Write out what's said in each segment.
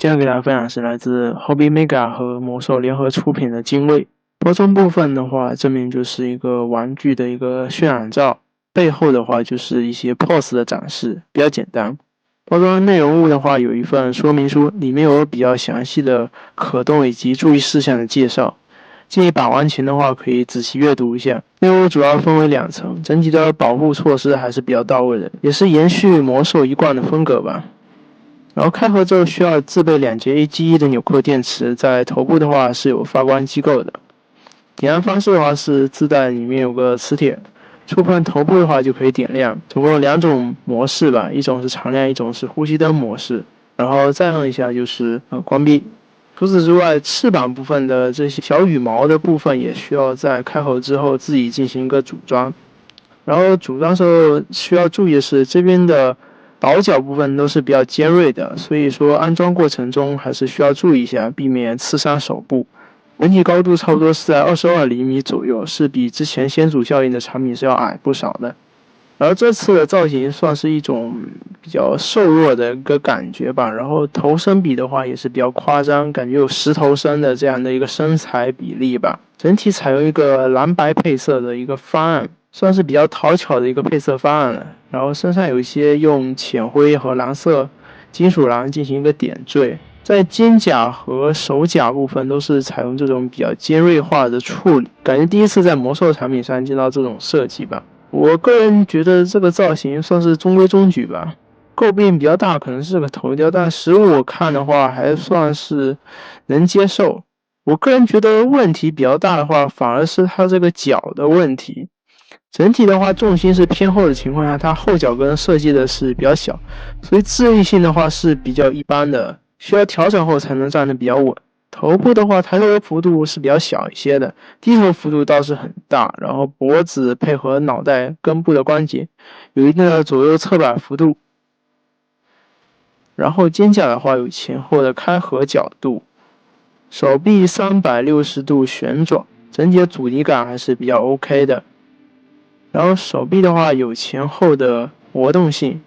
今天给大家分享是来自 Hobby Mega 和魔兽联合出品的精卫。包装部分的话，正面就是一个玩具的一个渲染照，背后的话就是一些 pose 的展示，比较简单。包装内容物的话，有一份说明书，里面有比较详细的可动以及注意事项的介绍。建议把玩前的话可以仔细阅读一下。内容物主要分为2层，整体的保护措施还是比较到位的，也是延续魔兽一贯的风格吧。然后开盒之后需要自备2节 AGE 的纽扣电池，在头部的话是有发光机构的。点燃方式的话是自带里面有个磁铁，触碰头部的话就可以点亮。总共有2种模式吧，一种是常亮，一种是呼吸灯模式。然后再按一下就是关闭。除此之外，翅膀部分的这些小羽毛的部分也需要在开盒之后自己进行一个组装。然后组装时候需要注意的是，这边的倒角部分都是比较尖锐的，所以说安装过程中还是需要注意一下，避免刺伤手部。整体高度差不多是在22厘米左右，是比之前先祖效应的产品是要矮不少的。然后这次的造型算是一种比较瘦弱的一个感觉吧，然后头身比的话也是比较夸张，感觉有10头身的这样的一个身材比例吧。整体采用一个蓝白配色的一个方案，算是比较讨巧的一个配色方案了。然后身上有一些用浅灰和蓝色金属蓝进行一个点缀，在肩甲和手甲部分都是采用这种比较尖锐化的处理，感觉第一次在魔兽产品上见到这种设计吧。我个人觉得这个造型算是中规中矩吧，诟病比较大可能是这个头雕，但实物我看的话还算是能接受。我个人觉得问题比较大的话，反而是它这个脚的问题。整体的话，重心是偏后的情况下，它后脚跟设计的是比较小，所以自立性的话是比较一般的，需要调整后才能站得比较稳。头部的话，抬头的幅度是比较小一些的，低头幅度倒是很大，然后脖子配合脑袋根部的关节有一定的左右侧摆幅度。然后肩胛的话有前后的开合角度，手臂360度旋转，整体的阻尼感还是比较 OK 的。然后手臂的话有前后的活动性，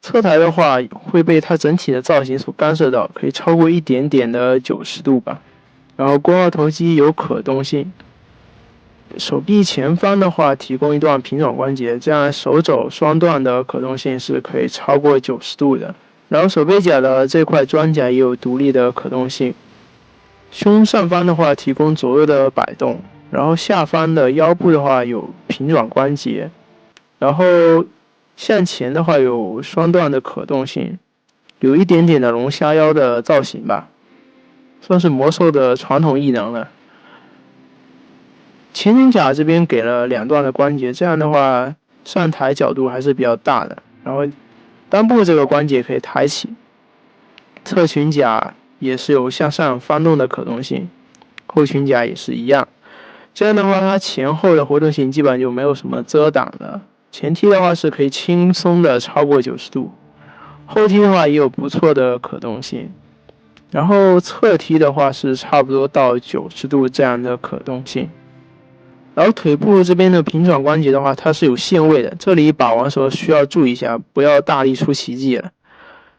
侧台的话会被它整体的造型所干涉到，可以超过一点点的90度吧。然后肱二头肌有可动性，手臂前方的话提供一段平转关节，这样手肘双段的可动性是可以超过90度的。然后手背甲的这块装甲也有独立的可动性，胸上方的话提供左右的摆动，然后下方的腰部的话有平转关节，然后向前的话有双段的可动性，有一点点的龙虾腰的造型吧，算是魔兽的传统异能了。前颈甲这边给了2段的关节，这样的话上抬角度还是比较大的，然后裆部这个关节可以抬起，侧裙甲也是有向上翻动的可动性，后裙甲也是一样。这样的话它前后的活动性基本上就没有什么遮挡了。前踢的话是可以轻松的超过90度，后踢的话也有不错的可动性，然后侧踢的话是差不多到90度这样的可动性。然后腿部这边的平转关节的话它是有限位的，这里把玩时候需要注意一下，不要大力出奇迹了。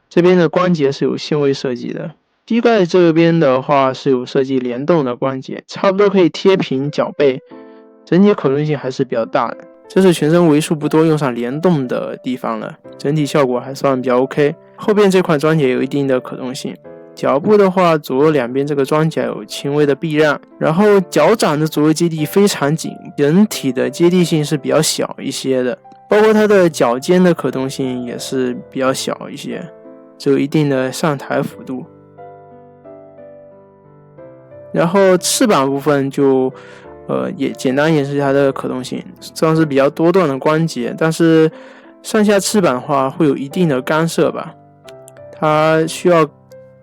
这边的关节是有限位设计的，膝盖这边的话是有设计联动的关节，差不多可以贴平脚背，整体可动性还是比较大的。这是全身为数不多用上联动的地方了，整体效果还算比较 OK。后边这块装甲有一定的可动性，脚部的话左右两边这个装甲有轻微的避让，然后脚掌的左右接地非常紧，整体的接地性是比较小一些的，包括它的脚尖的可动性也是比较小一些，只有一定的上抬幅度。然后翅膀部分就也简单演示它的可动性，算是比较多段的关节，但是上下翅膀的话会有一定的干涉吧，它需要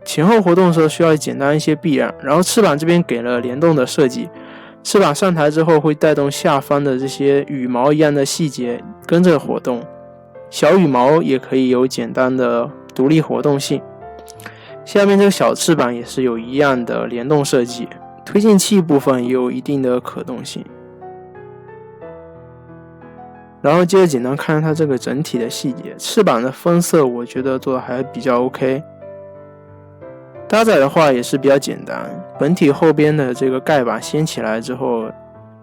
前后活动的时候需要简单一些避让。然后翅膀这边给了联动的设计，翅膀上抬之后会带动下方的这些羽毛一样的细节跟着活动，小羽毛也可以有简单的独立活动性。下面这个小翅膀也是有一样的联动设计，推进器部分也有一定的可动性。然后接着简单看它这个整体的细节，翅膀的分色我觉得做的还比较 OK，搭载的话也是比较简单，本体后边的这个盖板掀起来之后，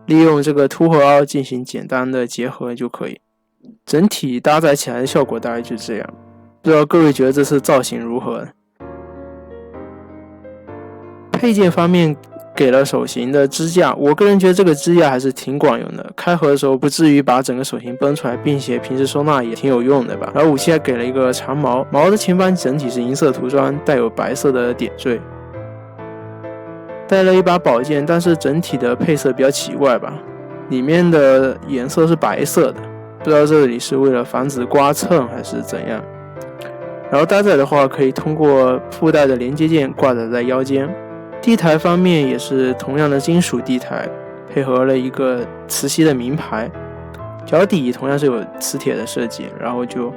利用这个凸和凹进行简单的结合就可以。整体搭载起来的效果大概就这样，不知道各位觉得这次造型如何？配件方面给了手型的支架，我个人觉得这个支架还是挺管用的，开合的时候不至于把整个手型崩出来，并且平时收纳也挺有用的吧。然后武器还给了一个长矛，矛的前方整体是银色涂装，带有白色的点缀。带了一把宝剑，但是整体的配色比较奇怪吧，里面的颜色是白色的，不知道这里是为了防止刮蹭还是怎样。然后搭载的话可以通过附带的连接件挂载在腰间。地台方面也是同样的金属地台，配合了一个磁吸的名牌，脚底同样是有磁铁的设计，然后就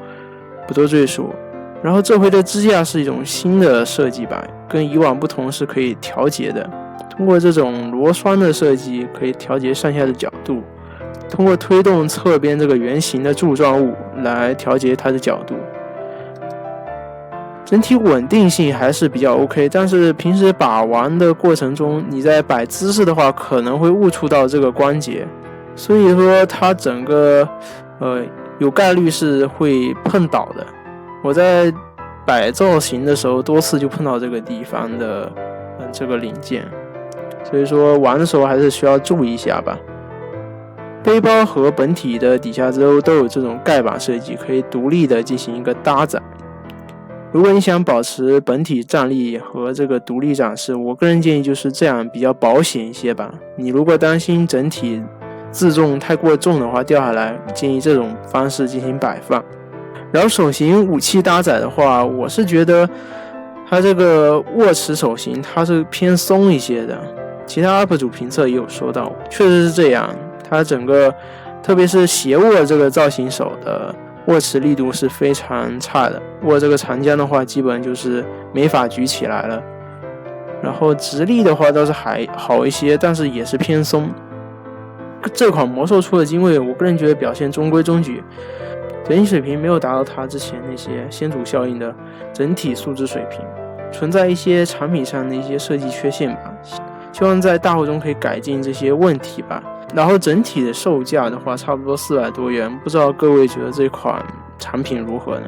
不多赘述。然后这回的支架是一种新的设计吧，跟以往不同是可以调节的，通过这种螺栓的设计可以调节上下的角度，通过推动侧边这个圆形的柱状物来调节它的角度。整体稳定性还是比较 OK， 但是平时把玩的过程中，你在摆姿势的话可能会误触到这个关节，所以说它整个有概率是会碰倒的。我在摆造型的时候多次就碰到这个地方的这个零件，所以说玩的时候还是需要注意一下吧。背包和本体的底下都有这种盖板设计，可以独立的进行一个搭载。如果你想保持本体站立和这个独立展示，我个人建议就是这样比较保险一些吧。你如果担心整体自重太过重的话掉下来，建议这种方式进行摆放。然后手型武器搭载的话，我是觉得它这个握持手型它是偏松一些的，其他 UP 主评测也有说到，确实是这样，它整个特别是斜握这个造型手的握持力度是非常差的，握这个长枪的话基本就是没法举起来了。然后直立的话倒是还好一些，但是也是偏松。这款魔兽出的精卫，我个人觉得表现中规中矩，整体水平没有达到它之前那些先祖效应的整体素质水平，存在一些产品上的一些设计缺陷吧，希望在大会中可以改进这些问题吧。然后整体的售价的话差不多400多元，不知道各位觉得这款产品如何呢？